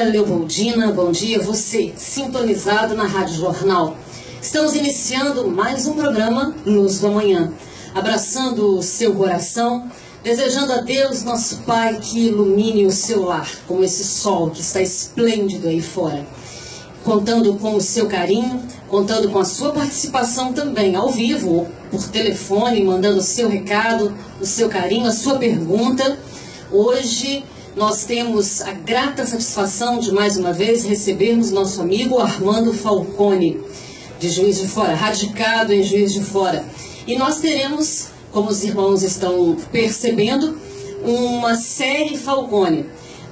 dia, Leopoldina, bom dia você, sintonizado na Rádio Jornal. Estamos iniciando mais um programa Luz do Amanhã, abraçando o seu coração, desejando a Deus, nosso Pai, que ilumine o seu lar, como esse sol que está esplêndido aí fora. Contando com o seu carinho, contando com a sua participação também, ao vivo, por telefone, mandando o seu recado, o seu carinho, a sua pergunta. Hoje nós temos a grata satisfação de mais uma vez recebermos nosso amigo Armando Falcone, de Juiz de Fora, radicado em Juiz de Fora. E nós teremos, como os irmãos estão percebendo, uma série Falcone.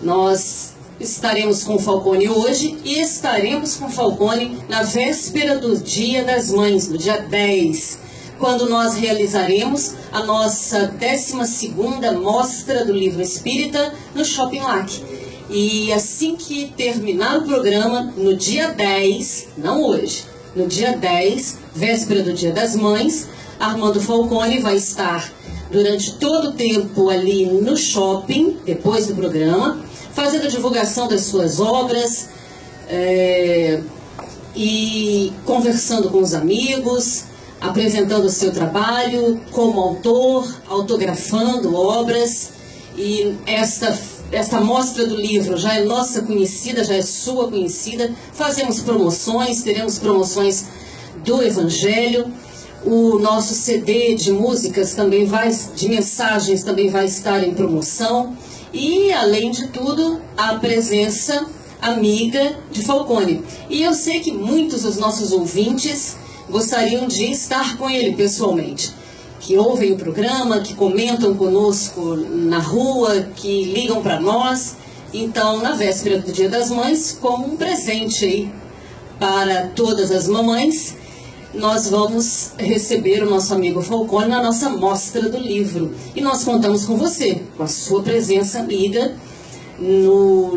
Nós estaremos com o Falcone hoje e estaremos com o Falcone na véspera do Dia das Mães, no dia 10, quando nós realizaremos a nossa 12ª Mostra do Livro Espírita no Shopping LAC. E assim que terminar o programa, no dia 10, não hoje, no dia 10, véspera do Dia das Mães, Armando Falcone vai estar durante todo o tempo ali no shopping, depois do programa, fazendo a divulgação das suas obras e conversando com os amigos, apresentando o seu trabalho como autor, autografando obras. E esta mostra do livro já é nossa conhecida, já é sua conhecida. Fazemos promoções, teremos promoções do Evangelho. O nosso CD de músicas também de mensagens também vai estar em promoção. E, além de tudo, a presença amiga de Falcone. E eu sei que muitos dos nossos ouvintes gostariam de estar com ele pessoalmente, que ouvem o programa, que comentam conosco na rua, que ligam para nós. Então, na véspera do Dia das Mães, como um presente aí para todas as mamães, nós vamos receber o nosso amigo Falcone na nossa mostra do livro. E nós contamos com você, com a sua presença amiga,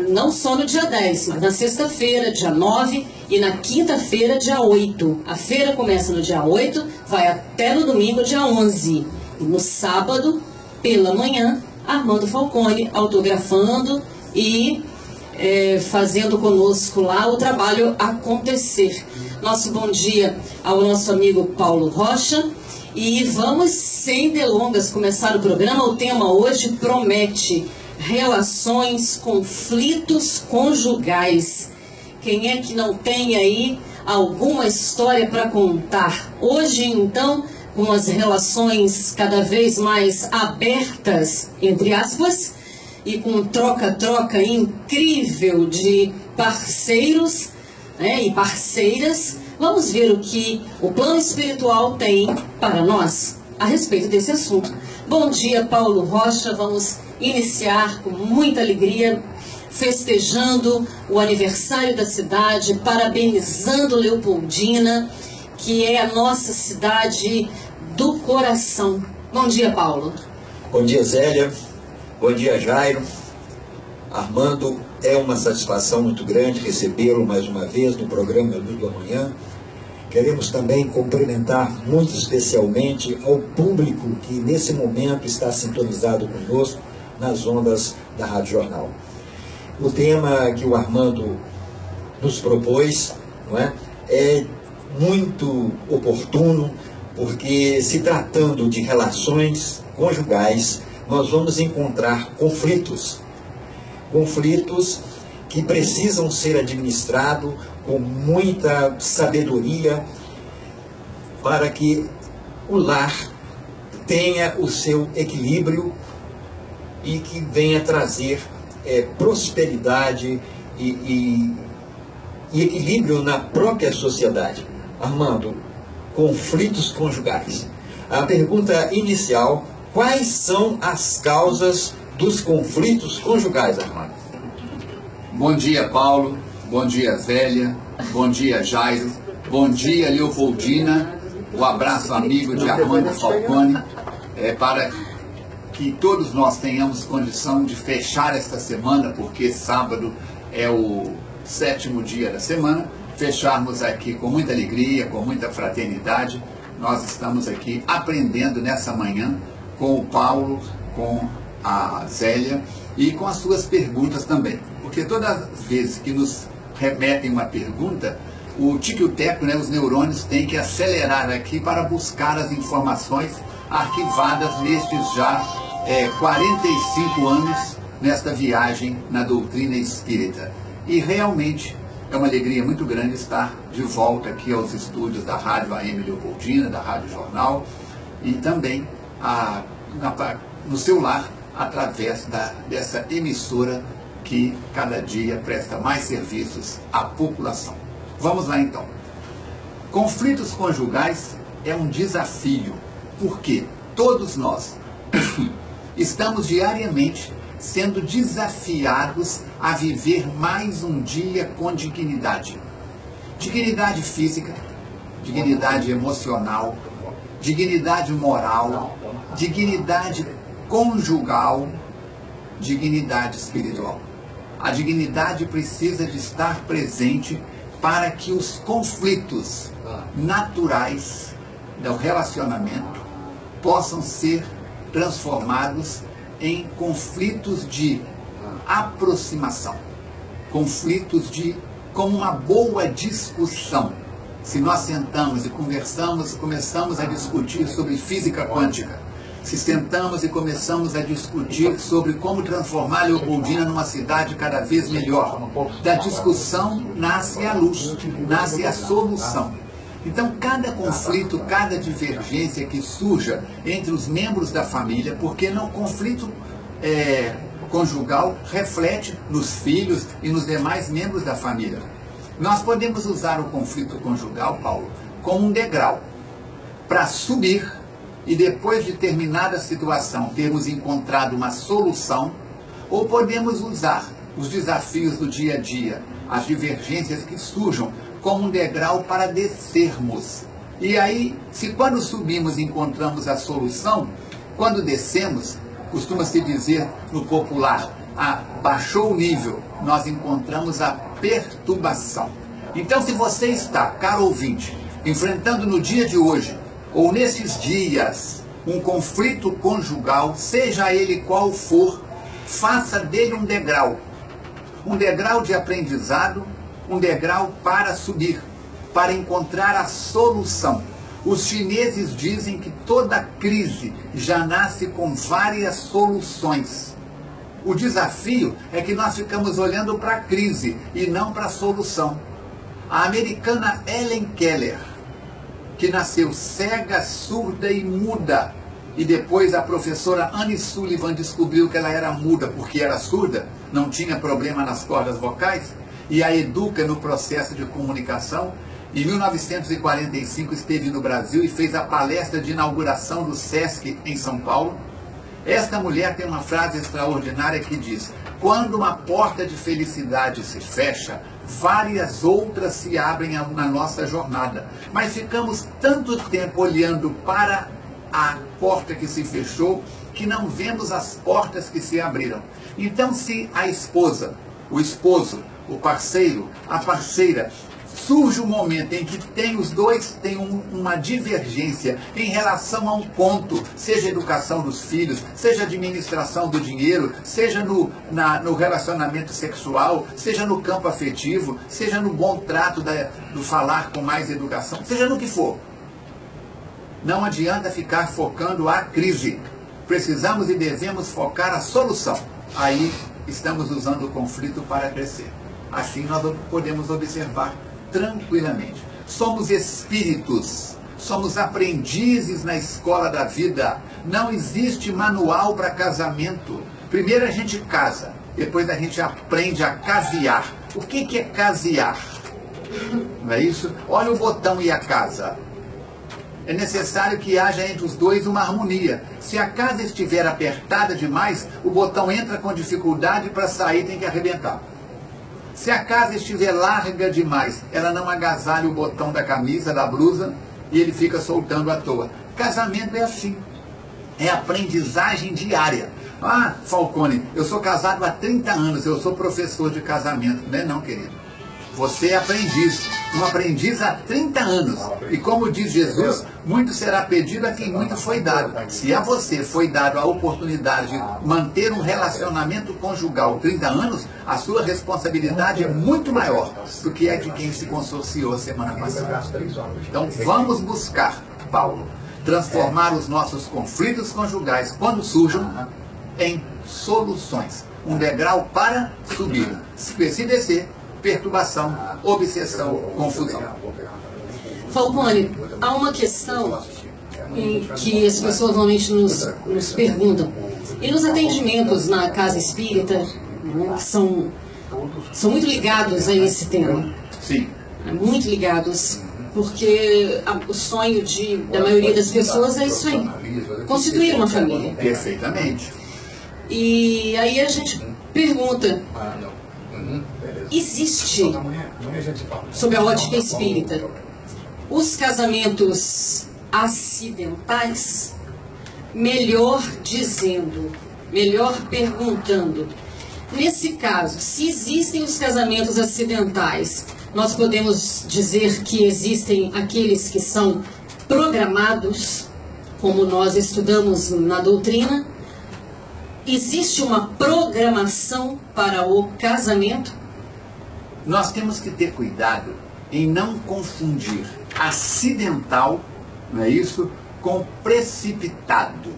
não só no dia 10, mas na sexta-feira, dia 9, e na quinta-feira, dia 8. A feira começa no dia 8, vai até no domingo, dia 11. E no sábado, pela manhã, Armando Falcone autografando e fazendo conosco lá o trabalho acontecer. Nosso bom dia ao nosso amigo Paulo Rocha. E vamos, sem delongas, começar o programa. O tema hoje promete relações, conflitos conjugais. Quem é que não tem aí alguma história para contar? Hoje, então, com as relações cada vez mais abertas, entre aspas, e com troca-troca incrível de parceiros, e parceiras, vamos ver o que o plano espiritual tem para nós a respeito desse assunto. Bom dia, Paulo Rocha. Vamos iniciar com muita alegria, festejando o aniversário da cidade, parabenizando Leopoldina, que é a nossa cidade do coração. Bom dia, Paulo. Bom dia, Zélia. Bom dia, Jairo. Armando, é uma satisfação muito grande recebê-lo mais uma vez no programa Luz do Amanhã. Queremos também cumprimentar muito especialmente ao público que nesse momento está sintonizado conosco nas ondas da Rádio Jornal. O tema que o Armando nos propôs, é muito oportuno, porque se tratando de relações conjugais, nós vamos encontrar conflitos que precisam ser administrados com muita sabedoria para que o lar tenha o seu equilíbrio e que venha trazer prosperidade e equilíbrio na própria sociedade. Armando, conflitos conjugais. A pergunta inicial: quais são as causas dos conflitos conjugais, Armando? Bom dia, Paulo. Bom dia, Zélia. Bom dia, Jairo. Bom dia, Leopoldina. O abraço amigo de Armando Falcone, para que todos nós tenhamos condição de fechar esta semana, porque sábado é o 7º dia da semana, fecharmos aqui com muita alegria, com muita fraternidade. Nós estamos aqui aprendendo nessa manhã com o Paulo, com a Zélia, e com as suas perguntas também. Porque todas as vezes que nos remetem uma pergunta, o tique e o teco, né, os neurônios têm que acelerar aqui para buscar as informações arquivadas nestes já 45 anos nesta viagem na doutrina espírita. E realmente é uma alegria muito grande estar de volta aqui aos estúdios da Rádio AM Leopoldina, da Rádio Jornal, e também no seu lar, através dessa emissora que cada dia presta mais serviços à população. Vamos lá então. Conflitos conjugais é um desafio, porque todos nós estamos diariamente sendo desafiados a viver mais um dia com dignidade. Dignidade física, dignidade emocional, dignidade moral, dignidade conjugal, dignidade espiritual. A dignidade precisa de estar presente para que os conflitos naturais do relacionamento possam ser transformados em conflitos de aproximação, conflitos como uma boa discussão. Se nós sentamos e conversamos, começamos a discutir sobre física quântica, se sentamos e começamos a discutir sobre como transformar Leopoldina numa cidade cada vez melhor, da discussão nasce a luz, nasce a solução. Então, cada conflito, cada divergência que surja entre os membros da família, porque no conflito conjugal reflete nos filhos e nos demais membros da família. Nós podemos usar o conflito conjugal, Paulo, como um degrau para subir e depois de terminada a situação termos encontrado uma solução, ou podemos usar os desafios do dia a dia, as divergências que surjam, como um degrau para descermos. E aí, se quando subimos encontramos a solução, quando descemos, costuma-se dizer no popular, baixou o nível, nós encontramos a perturbação. Então, se você está, caro ouvinte, enfrentando no dia de hoje, ou nesses dias, um conflito conjugal, seja ele qual for, faça dele um degrau de aprendizado, um degrau para subir, para encontrar a solução. Os chineses dizem que toda crise já nasce com várias soluções. O desafio é que nós ficamos olhando para a crise e não para a solução. A americana Helen Keller, que nasceu cega, surda e muda, e depois a professora Annie Sullivan descobriu que ela era muda porque era surda, não tinha problema nas cordas vocais, e a educa no processo de comunicação. Em 1945 esteve no Brasil e fez a palestra de inauguração do SESC em São Paulo. Esta mulher tem uma frase extraordinária que diz: quando uma porta de felicidade se fecha, várias outras se abrem na nossa jornada. Mas ficamos tanto tempo olhando para a porta que se fechou, que não vemos as portas que se abriram. Então, se a esposa, o esposo, o parceiro, a parceira, surge um momento em que os dois têm uma divergência em relação a um ponto, seja educação dos filhos, seja administração do dinheiro, seja no relacionamento sexual, seja no campo afetivo, seja no bom trato do falar com mais educação, seja no que for. Não adianta ficar focando a crise. Precisamos e devemos focar a solução. Aí estamos usando o conflito para crescer. Assim nós podemos observar tranquilamente. Somos espíritos, somos aprendizes na escola da vida. Não existe manual para casamento. Primeiro a gente casa, depois a gente aprende a casear. O que é casear? Não é isso? Olha o botão e a casa. É necessário que haja entre os dois uma harmonia. Se a casa estiver apertada demais, o botão entra com dificuldade, para sair tem que arrebentar. Se a casa estiver larga demais, ela não agasalha o botão da camisa, da blusa, e ele fica soltando à toa. Casamento é assim. É aprendizagem diária. Ah, Falcone, eu sou casado há 30 anos, eu sou professor de casamento. Não é não, querido. Você é aprendiz, um aprendiz há 30 anos. E como diz Jesus, muito será pedido a quem muito foi dado. Se a você foi dado a oportunidade de manter um relacionamento conjugal 30 anos, a sua responsabilidade é muito maior do que a de quem se consorciou semana passada. Então vamos buscar, Paulo, transformar os nossos conflitos conjugais, quando surjam, em soluções. Um degrau para subir. Se descer, perturbação, obsessão, confusão. Falcone, há uma questão em que as pessoas normalmente nos perguntam. E nos atendimentos na casa espírita, né, são muito ligados a esse tema. Sim. Muito ligados. Porque o sonho da maioria das pessoas é isso aí. Constituir uma família. Perfeitamente. E aí a gente pergunta, existe, sob a ótica espírita, os casamentos acidentais? Melhor dizendo, melhor perguntando, nesse caso, se existem os casamentos acidentais, nós podemos dizer que existem aqueles que são programados, como nós estudamos na doutrina. Existe uma programação para o casamento? Nós temos que ter cuidado em não confundir acidental, não é isso, com precipitado.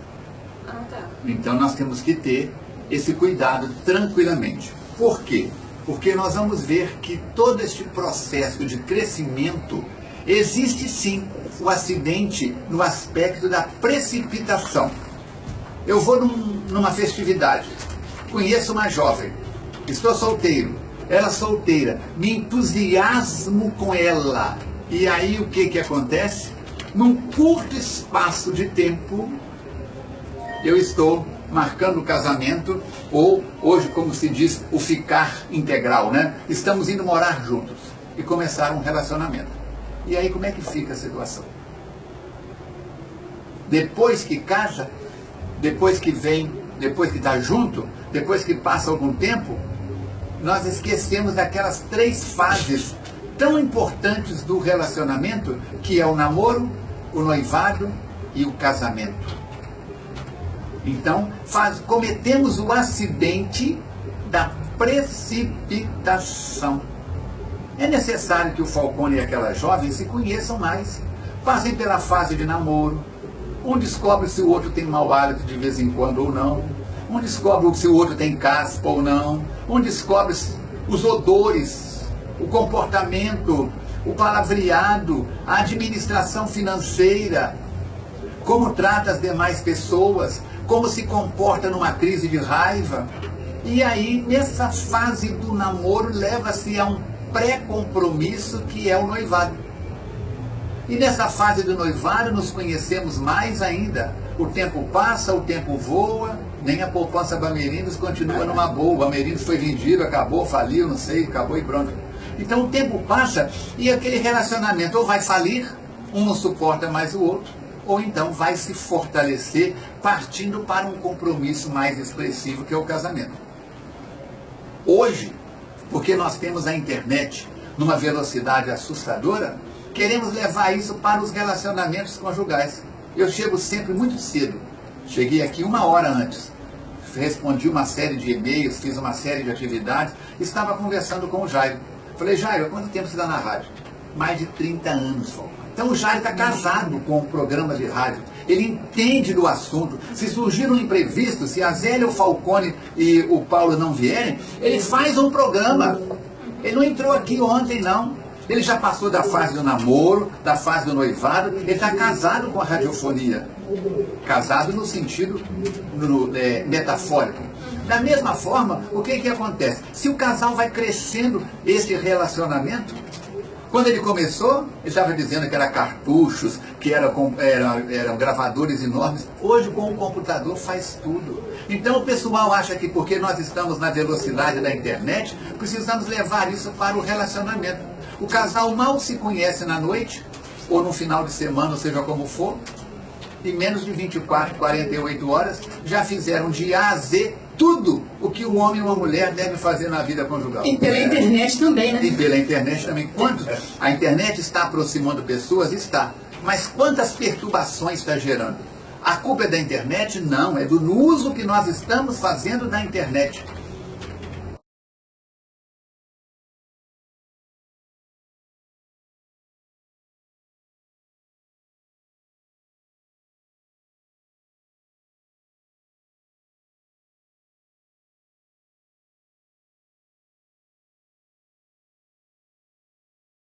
Então nós temos que ter esse cuidado tranquilamente. Por quê? Porque nós vamos ver que todo este processo de crescimento existe sim o acidente no aspecto da precipitação. Eu vou numa festividade, conheço uma jovem, estou solteiro, ela solteira, me entusiasmo com ela. E aí o que acontece? Num curto espaço de tempo, eu estou marcando o casamento, ou hoje, como se diz, o ficar integral, né? Estamos indo morar juntos e começar um relacionamento. E aí como é que fica a situação? Depois que casa, depois que vem, depois que está junto, depois que passa algum tempo, nós esquecemos daquelas 3 fases tão importantes do relacionamento, que é o namoro, o noivado e o casamento. Então, cometemos o acidente da precipitação. É necessário que o Falcone e aquela jovem se conheçam mais, passem pela fase de namoro. Um descobre se o outro tem mau hálito de vez em quando ou não. Um descobre se o outro tem caspa ou não. Um descobre os odores, o comportamento, o palavreado, a administração financeira, como trata as demais pessoas, como se comporta numa crise de raiva. E aí, nessa fase do namoro, leva-se a um pré-compromisso que é o noivado. E nessa fase do noivado nos conhecemos mais ainda. O tempo passa, o tempo voa, nem a poupança Bamerindos continua numa boa. O Bamerindos foi vendido, acabou, faliu, não sei, acabou e pronto. Então o tempo passa e aquele relacionamento ou vai falir, um não suporta mais o outro, ou então vai se fortalecer partindo para um compromisso mais expressivo, que é o casamento. Hoje, porque nós temos a internet numa velocidade assustadora, queremos levar isso para os relacionamentos conjugais. Eu chego sempre muito cedo. Cheguei aqui 1 hora antes. Respondi uma série de e-mails, fiz uma série de atividades. Estava conversando com o Jairo. Falei, Jairo, há quanto tempo você está na rádio? Mais de 30 anos, Falcone. Então o Jairo está casado com o programa de rádio. Ele entende do assunto. Se surgir um imprevisto, se a Zélia, o Falcone e o Paulo não vierem, ele faz um programa. Ele não entrou aqui ontem, não. Ele já passou da fase do namoro, da fase do noivado. Ele está casado com a radiofonia. Casado no sentido metafórico. Da mesma forma, o que acontece? Se o casal vai crescendo esse relacionamento, quando ele começou, ele estava dizendo que era cartuchos, que eram gravadores enormes. Hoje, com o computador, faz tudo. Então, o pessoal acha que porque nós estamos na velocidade da internet, precisamos levar isso para o relacionamento. O casal mal se conhece na noite, ou no final de semana, ou seja como for, em menos de 24, 48 horas, já fizeram de A a Z tudo o que um homem e uma mulher devem fazer na vida conjugal. E pela internet também, né? E pela internet também. Quanto a internet está aproximando pessoas? Está. Mas quantas perturbações está gerando? A culpa é da internet? Não, é do uso que nós estamos fazendo da internet.